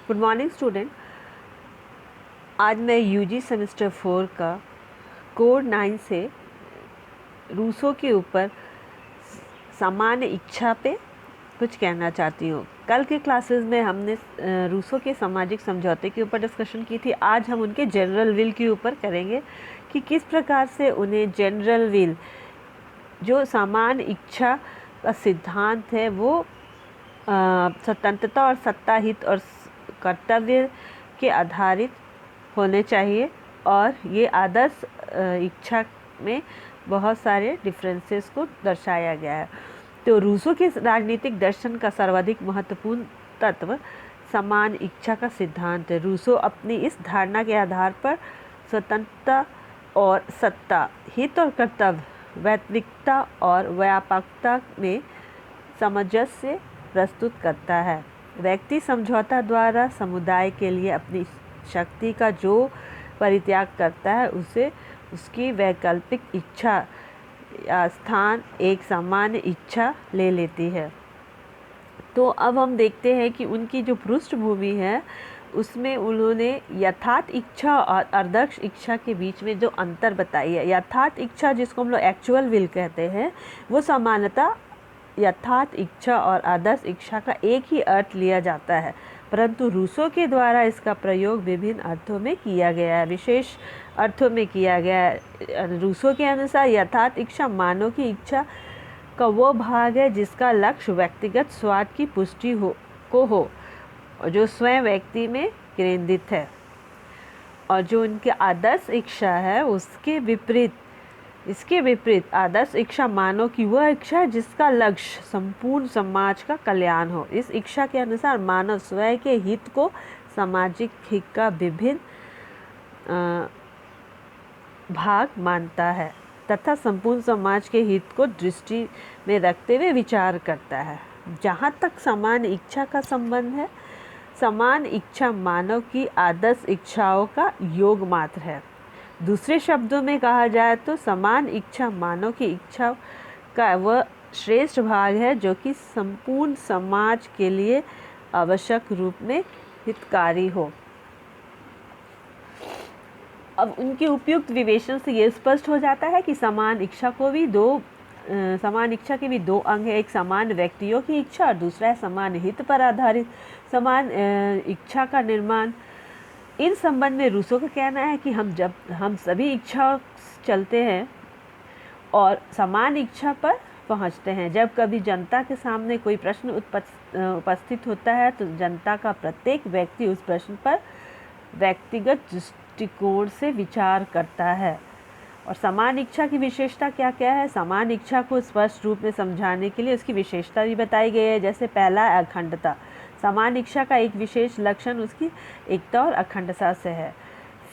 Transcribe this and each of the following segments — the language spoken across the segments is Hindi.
Good morning student. आज मैं यूजी सेमेस्टर 4 का कोड 9 से रूसो के ऊपर सामान्य इच्छा पे कुछ कहना चाहती हूँ। कल के क्लासेस में हमने रूसो के सामाजिक समझौते के ऊपर डिस्कशन की थी। आज हम उनके जनरल विल के ऊपर करेंगे कि किस प्रकार से उन्हें जनरल विल, जो सामान्य इच्छा का सिद्धांत है, वो स्वतंत्रता और सत्ता, हित और कर्तव्य के आधारित होने चाहिए। और ये आदर्श इच्छा में बहुत सारे डिफरेंसेस को दर्शाया गया है। तो रूसो के राजनीतिक दर्शन का सर्वाधिक महत्वपूर्ण तत्व समान इच्छा का सिद्धांत है। रूसो अपनी इस धारणा के आधार पर स्वतंत्रता और सत्ता, हित और कर्तव्य, वैयक्तिकता और व्यापकता में सामंजस्य प्रस्तुत करता है। व्यक्ति समझौता द्वारा समुदाय के लिए अपनी शक्ति का जो परित्याग करता है, उसे उसकी वैकल्पिक इच्छा या स्थान एक सामान्य इच्छा ले लेती है। तो अब हम देखते हैं कि उनकी जो पृष्ठभूमि है उसमें उन्होंने यथार्थ इच्छा और आदर्श इच्छा के बीच में जो अंतर बताई है। यथार्थ इच्छा, जिसको हम लोग एक्चुअल विल कहते हैं, वो समानता यथार्थ इच्छा और आदर्श इच्छा का एक ही अर्थ लिया जाता है, परंतु रूसो के द्वारा इसका प्रयोग विभिन्न अर्थों में किया गया है, विशेष अर्थों में किया गया है। रूसो के अनुसार यथार्थ इच्छा मानव की इच्छा का वो भाग है जिसका लक्ष्य व्यक्तिगत स्वार्थ की पुष्टि हो, और जो स्वयं व्यक्ति में केंद्रित है। और जो उनके आदर्श इच्छा है इसके विपरीत आदर्श इच्छा मानव की वह इच्छा है जिसका लक्ष्य संपूर्ण समाज का कल्याण हो। इस इच्छा के अनुसार मानव स्वयं के हित को सामाजिक हित का विभिन्न भाग मानता है तथा संपूर्ण समाज के हित को दृष्टि में रखते हुए विचार करता है। जहाँ तक समान इच्छा का संबंध है, समान इच्छा मानव की आदर्श इच्छाओं का योग मात्र है। दूसरे शब्दों में कहा जाए तो समान इच्छा मानव की इच्छा का वह श्रेष्ठ भाग है जो कि संपूर्ण समाज के लिए आवश्यक रूप में हितकारी हो। अब उनके उपयुक्त विवेचन से ये स्पष्ट हो जाता है कि समान इच्छा के भी दो अंग है। एक समान व्यक्तियों की इच्छा और दूसरा है समान हित पर आधारित समान इच्छा का निर्माण। इन संबंध में रूसो का कहना है कि हम सभी इच्छा चलते हैं और समान इच्छा पर पहुंचते हैं। जब कभी जनता के सामने कोई प्रश्न उपस्थित होता है तो जनता का प्रत्येक व्यक्ति उस प्रश्न पर व्यक्तिगत दृष्टिकोण से विचार करता है। और समान इच्छा की विशेषता क्या क्या है? समान इच्छा को स्पष्ट रूप में समझाने के लिए उसकी विशेषता भी बताई गई है। जैसे पहला, अखंडता। समान इच्छा का एक विशेष लक्षण उसकी एकता और अखंडता से है।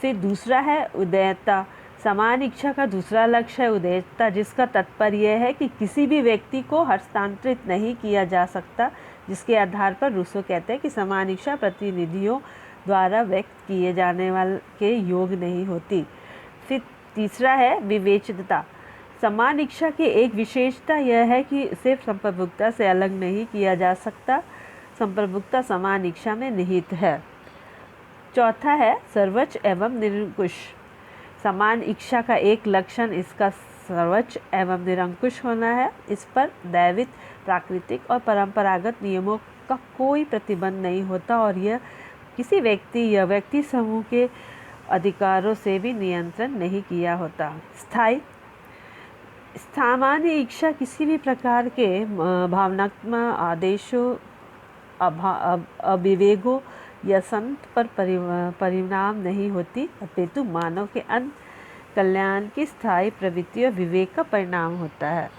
फिर दूसरा है उदारता। समान इच्छा का दूसरा लक्ष्य है उदारता, जिसका तात्पर्य है कि किसी भी व्यक्ति को हस्तांतरित नहीं किया जा सकता, जिसके आधार पर रूसो कहते हैं कि समान इच्छा प्रतिनिधियों द्वारा व्यक्त किए जाने वाले के योग नहीं होती। फिर तीसरा है विवेचनता। समान इच्छा की एक विशेषता यह है कि सिर्फ संप्रभुता से अलग नहीं किया जा सकता। संप्रभुता समान इच्छा में निहित है। चौथा है सर्वोच्च एवं निरंकुश। समान इच्छा का एक लक्षण इसका सर्वोच्च एवं निरंकुश होना है। इस पर दैविक, प्राकृतिक और परंपरागत नियमों का कोई प्रतिबंध नहीं होता और यह किसी व्यक्ति या व्यक्ति समूह के अधिकारों से भी नियंत्रण नहीं किया होता। स्थायी। सामान्य इच्छा किसी भी प्रकार के भावनात्मक आदेशों, अविवेकों या संत पर परिणाम नहीं होती, अपितु मानव के अंत कल्याण की स्थायी प्रवृत्ति और विवेक का परिणाम होता है।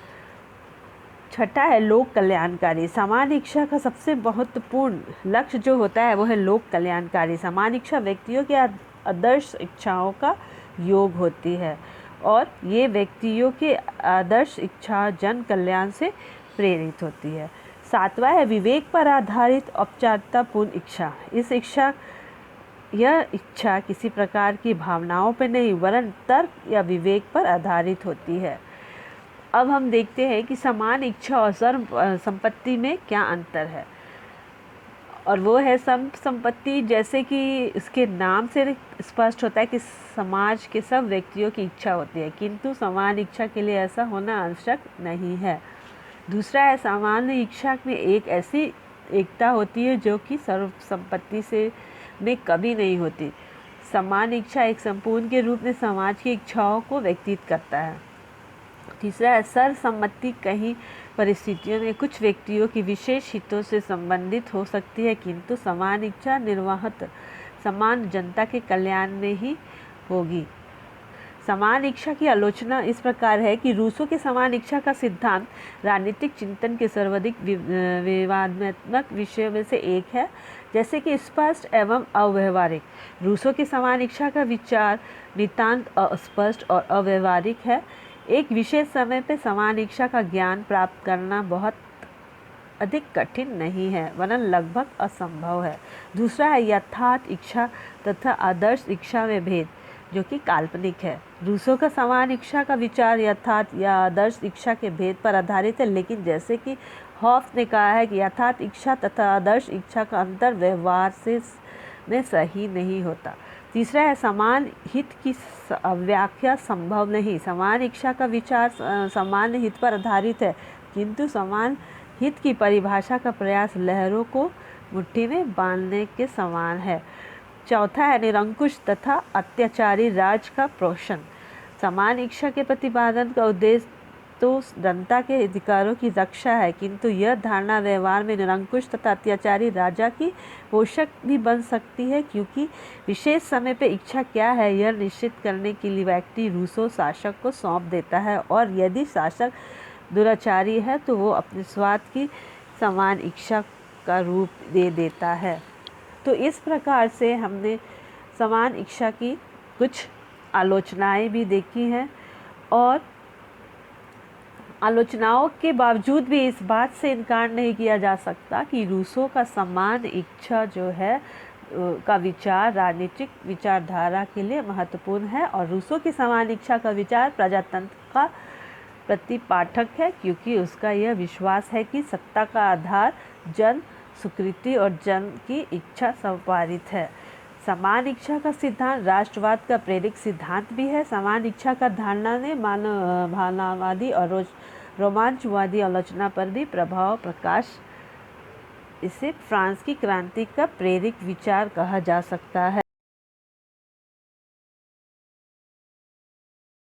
छठा है लोक कल्याणकारी। समान इच्छा का सबसे महत्वपूर्ण लक्ष्य जो होता है वो है लोक कल्याणकारी। समान इच्छा व्यक्तियों के आदर्श इच्छाओं का योग होती है और ये व्यक्तियों के आदर्श इच्छा जन कल्याण से प्रेरित होती है। सातवां है विवेक पर आधारित औपचारिकतापूर्ण इच्छा। यह इच्छा किसी प्रकार की भावनाओं पर नहीं वरन तर्क या विवेक पर आधारित होती है। अब हम देखते हैं कि समान इच्छा और संपत्ति में क्या अंतर है। और वो है संपत्ति, जैसे कि इसके नाम से स्पष्ट होता है कि समाज के सब व्यक्तियों की इच्छा होती है, किंतु समान इच्छा के लिए ऐसा होना आवश्यक नहीं है। दूसरा है सामान्य इच्छा में एक ऐसी एकता होती है जो कि सर्व संपत्ति से में कभी नहीं होती। समान इच्छा एक संपूर्ण के रूप में समाज की इच्छाओं को व्यक्तित करता है। तीसरा है सर्वसम्मति कहीं परिस्थितियों में कुछ व्यक्तियों की विशेष हितों से संबंधित हो सकती है, किंतु समान इच्छा निर्वाहत समान जनता के कल्याण में ही होगी। समान इच्छा की आलोचना इस प्रकार है कि रूसो के समान इच्छा का सिद्धांत राजनीतिक चिंतन के सर्वाधिक विवादात्मक विषयों में से एक है, जैसे कि स्पष्ट एवं अव्यवहारिक। रूसो की समान इच्छा का विचार नितांत अस्पष्ट और अव्यवहारिक है। एक विशेष समय पर समान इच्छा का ज्ञान प्राप्त करना बहुत अधिक कठिन नहीं है, वरन लगभग असंभव है। दूसरा है यथार्थ इच्छा तथा आदर्श इच्छा में भेद, जो कि काल्पनिक है। रूसो का समान इच्छा का विचार यथार्थ या आदर्श इच्छा के भेद पर आधारित है, लेकिन जैसे कि हॉफ ने कहा है कि यथार्थ इच्छा तथा आदर्श इच्छा का अंतर व्यवहार से में सही नहीं होता। तीसरा है समान हित की व्याख्या संभव नहीं। समान इच्छा का विचार समान हित पर आधारित है, किंतु समान हित की परिभाषा का प्रयास लहरों को मुट्ठी में बांधने के समान है। चौथा है निरंकुश तथा अत्याचारी राज का पोषण। समान इच्छा के प्रतिपादन का उद्देश्य तो जनता के अधिकारों की रक्षा है, किंतु यह धारणा व्यवहार में निरंकुश तथा अत्याचारी राजा की पोषक भी बन सकती है, क्योंकि विशेष समय पर इच्छा क्या है यह निश्चित करने के लिए व्यक्ति रूसो शासक को सौंप देता है, और यदि शासक दुराचारी है तो वो अपने स्वार्थ की समान इच्छा का रूप दे देता है। तो इस प्रकार से हमने समान इच्छा की कुछ आलोचनाएं भी देखी हैं, और आलोचनाओं के बावजूद भी इस बात से इनकार नहीं किया जा सकता कि रूसो का समान इच्छा जो है का विचार राजनीतिक विचारधारा के लिए महत्वपूर्ण है, और रूसो की समान इच्छा का विचार प्रजातंत्र का प्रतिपाठक है, क्योंकि उसका यह विश्वास है कि सत्ता का आधार जन स्वीकृति और जन की इच्छा संपादित है। समान इच्छा का सिद्धांत राष्ट्रवाद का प्रेरक सिद्धांत भी है। समान इच्छा का धारणा ने मानव भावनावादी और रोमांचवादी आलोचना पर भी प्रभाव प्रकाश। इसे फ्रांस की क्रांति का प्रेरक विचार कहा जा सकता है।